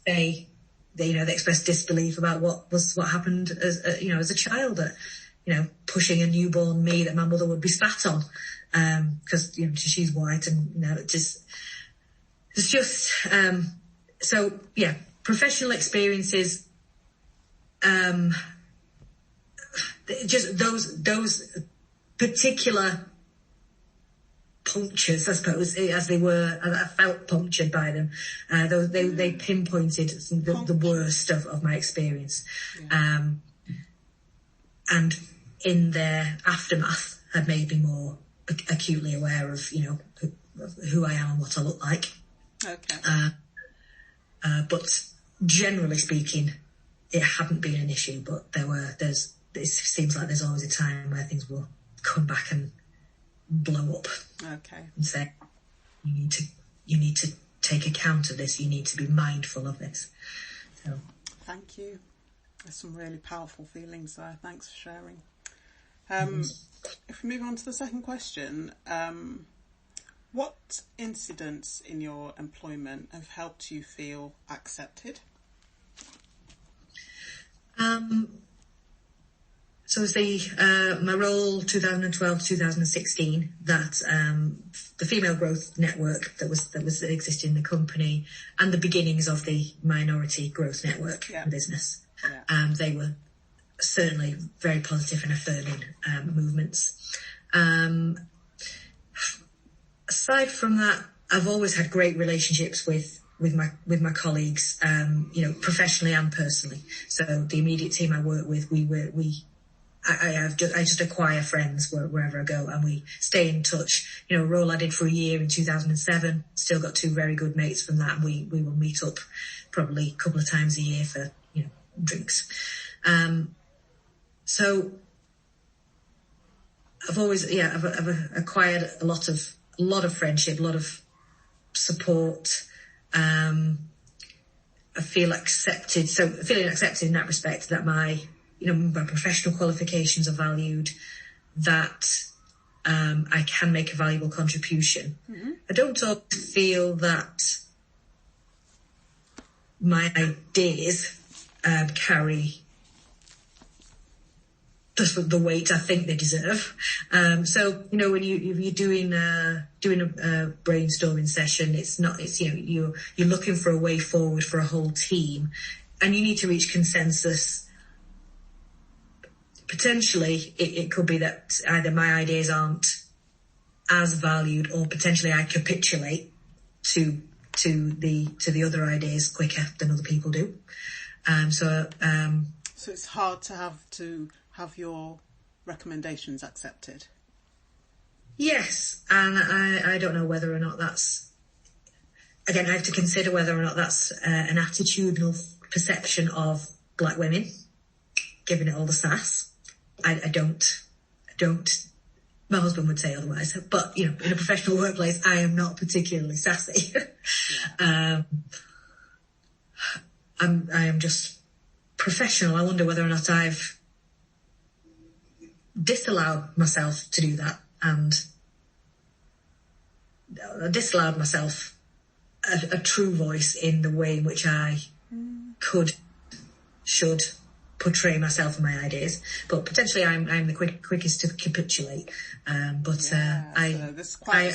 they expressed disbelief about what happened as a child, pushing a newborn me that my mother would be spat on, because she's white, and it's just so yeah, professional experiences, just those particular punctures, I suppose, as they were, I felt punctured by them. They pinpointed the worst of my experience, and in their aftermath had made me more acutely aware of who I am and what I look like. Okay. But generally speaking, it hadn't been an issue. But it seems like there's always a time where things will come back and blow up. Okay. And say, you need to take account of this. You need to be mindful of this. So, thank you. There's some really powerful feelings there. Thanks for sharing. If we move on to the second question, what incidents in your employment have helped you feel accepted? So my role 2012-2016, that the Female Growth Network that existed in the company, and the beginnings of the Minority Growth Network business. Yeah. They were certainly very positive and affirming movements. Aside from that, I've always had great relationships with my colleagues, professionally and personally. So the immediate team I work with, I just acquire friends wherever I go, and we stay in touch. A role I did for a year in 2007, still got two very good mates from that, and we will meet up probably a couple of times a year for drinks. So I've always I've acquired a lot of friendship, a lot of support. I feel accepted. So feeling accepted in that respect, that my professional qualifications are valued, that I can make a valuable contribution. Mm-hmm. I don't feel that my ideas carry just the weight I think they deserve. So when you're doing a brainstorming session, you're looking for a way forward for a whole team, and you need to reach consensus. Potentially, it could be that either my ideas aren't as valued, or potentially I capitulate to the other ideas quicker than other people do. So it's hard to have your recommendations accepted. Yes, and I don't know whether or not that's, again, I have to consider whether or not that's an attitudinal perception of black women, giving it all the sass. I don't. My husband would say otherwise, but in a professional workplace, I am not particularly sassy. Yeah. I am just professional. I wonder whether or not I've disallowed myself to do that, and disallowed myself a true voice in the way in which I should portray myself and my ideas. But potentially I'm the quickest to capitulate. I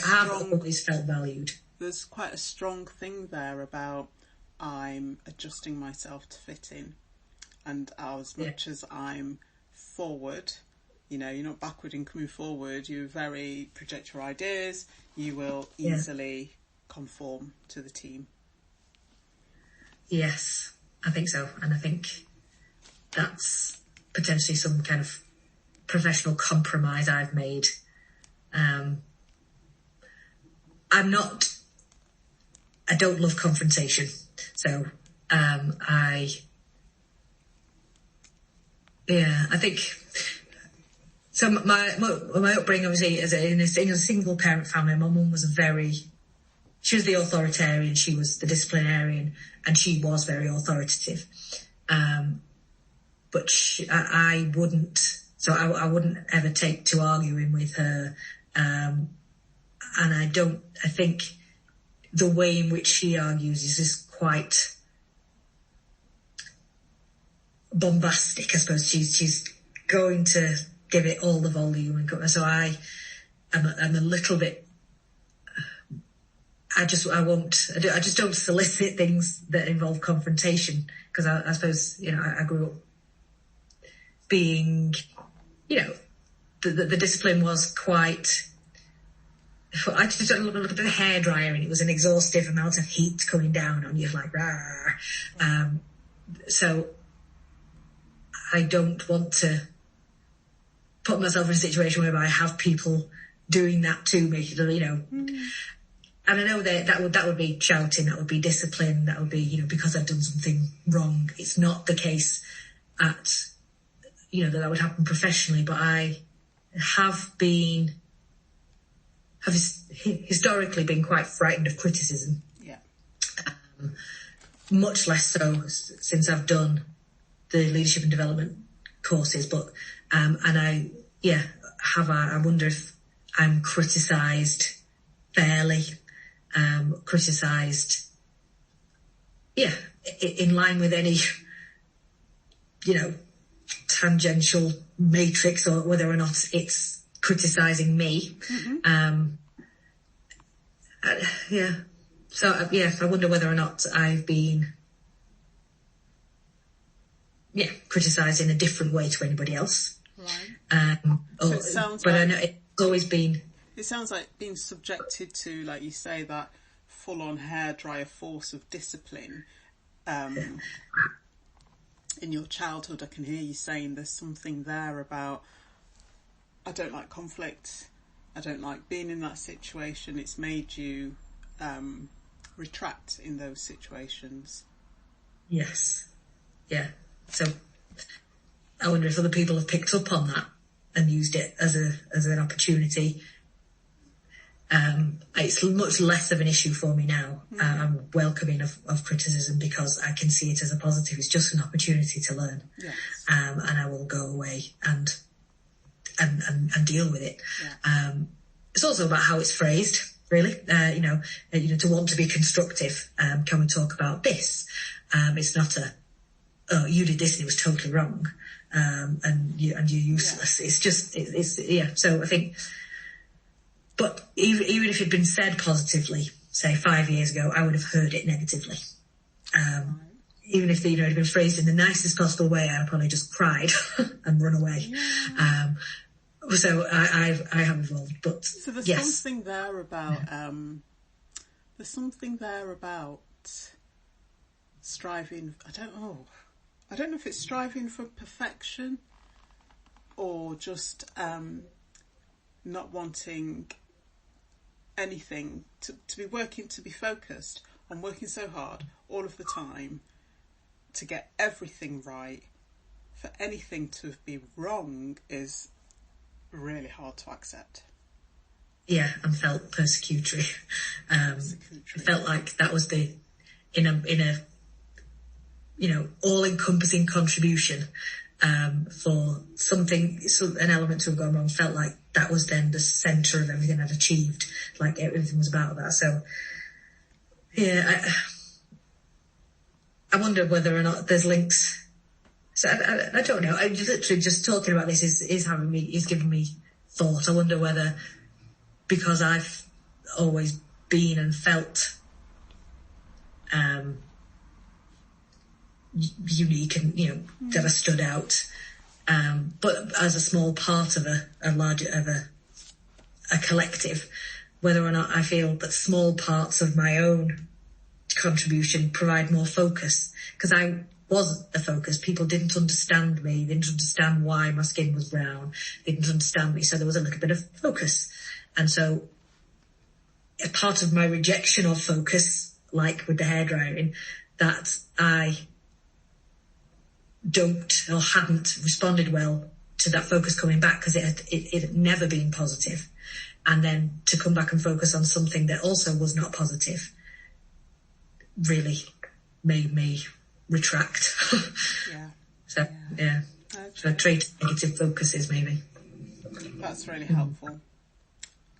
have always felt valued. There's quite a strong thing there about I'm adjusting myself to fit in, and as much as I'm forward, you're not backward in coming forward, you very project your ideas, you will easily conform to the team. Yes, I think so. And I think that's potentially some kind of professional compromise I've made. I don't love confrontation. So, I think, so my upbringing, obviously, in a single parent family, my mum was she was the authoritarian, she was the disciplinarian, and she was very authoritative. But I wouldn't ever take to arguing with her. And I think the way in which she argues is just quite bombastic, I suppose. She's going to give it all the volume, and so I'm a little bit. I just don't solicit things that involve confrontation, because I suppose, I grew up being, the discipline was quite. I just looked at the hairdryer, and it was an exhaustive amount of heat coming down on you, like rah. So I don't want to put myself in a situation where I have people doing that to me, And I know that would be shouting, that would be discipline, that would be, because I've done something wrong. It's not the case that would happen professionally, but I have historically been quite frightened of criticism. Yeah. Much less so since I've done the leadership and development courses, but, I wonder if I'm criticised fairly. Criticised, in line with any, tangential matrix, or whether or not it's criticising me. Mm-hmm. So, I wonder whether or not I've been, criticised in a different way to anybody else. Right. I know it's always been. It sounds like being subjected to, like you say, that full-on hairdryer force of discipline. In your childhood, I can hear you saying there's something there about, I don't like conflict, I don't like being in that situation. It's made you retract in those situations. Yes. Yeah. So I wonder if other people have picked up on that and used it as an opportunity. It's much less of an issue for me now. Mm-hmm. I'm welcoming of criticism, because I can see it as a positive. It's just an opportunity to learn. Yes. And I will go away and deal with it. Yeah. It's also about how it's phrased, really. To want to be constructive. Can we talk about this? It's not you did this and it was totally wrong. And you're useless. Yeah. So I think. But even if it'd been said positively, say 5 years ago, I would have heard it negatively. Even if it had been phrased in the nicest possible way, I'd probably just cried and run away. Yeah. So I have evolved. But so there's yes. something there about striving. I don't know if it's striving for perfection, or just not wanting anything to be focused on working so hard all of the time to get everything right. For anything to be wrong is really hard to accept. Yeah, and felt persecutory. It felt like that was in a all-encompassing contribution for an element to have gone wrong. Felt like that was then the centre of everything I'd achieved. Like everything was about that. So, I wonder whether or not there's links. So I don't know. I'm literally just talking about this is giving me thought. I wonder whether, because I've always been and felt unique and that I stood out, but as a small part of a collective, whether or not I feel that small parts of my own contribution provide more focus, because I wasn't the focus. People didn't understand me. They didn't understand why my skin was brown. They didn't understand me. So there was a little bit of focus. And so a part of my rejection of focus, like with the hairdrying, that I don't or hadn't responded well to that focus coming back, because it had never been positive. And then to come back and focus on something that also was not positive really made me retract. Yeah. So, yeah. So treat negative focuses, maybe. That's really helpful.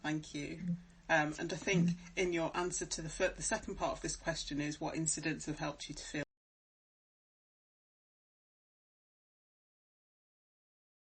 Thank you. And I think in your answer to the second part of this question is, what incidents have helped you to feel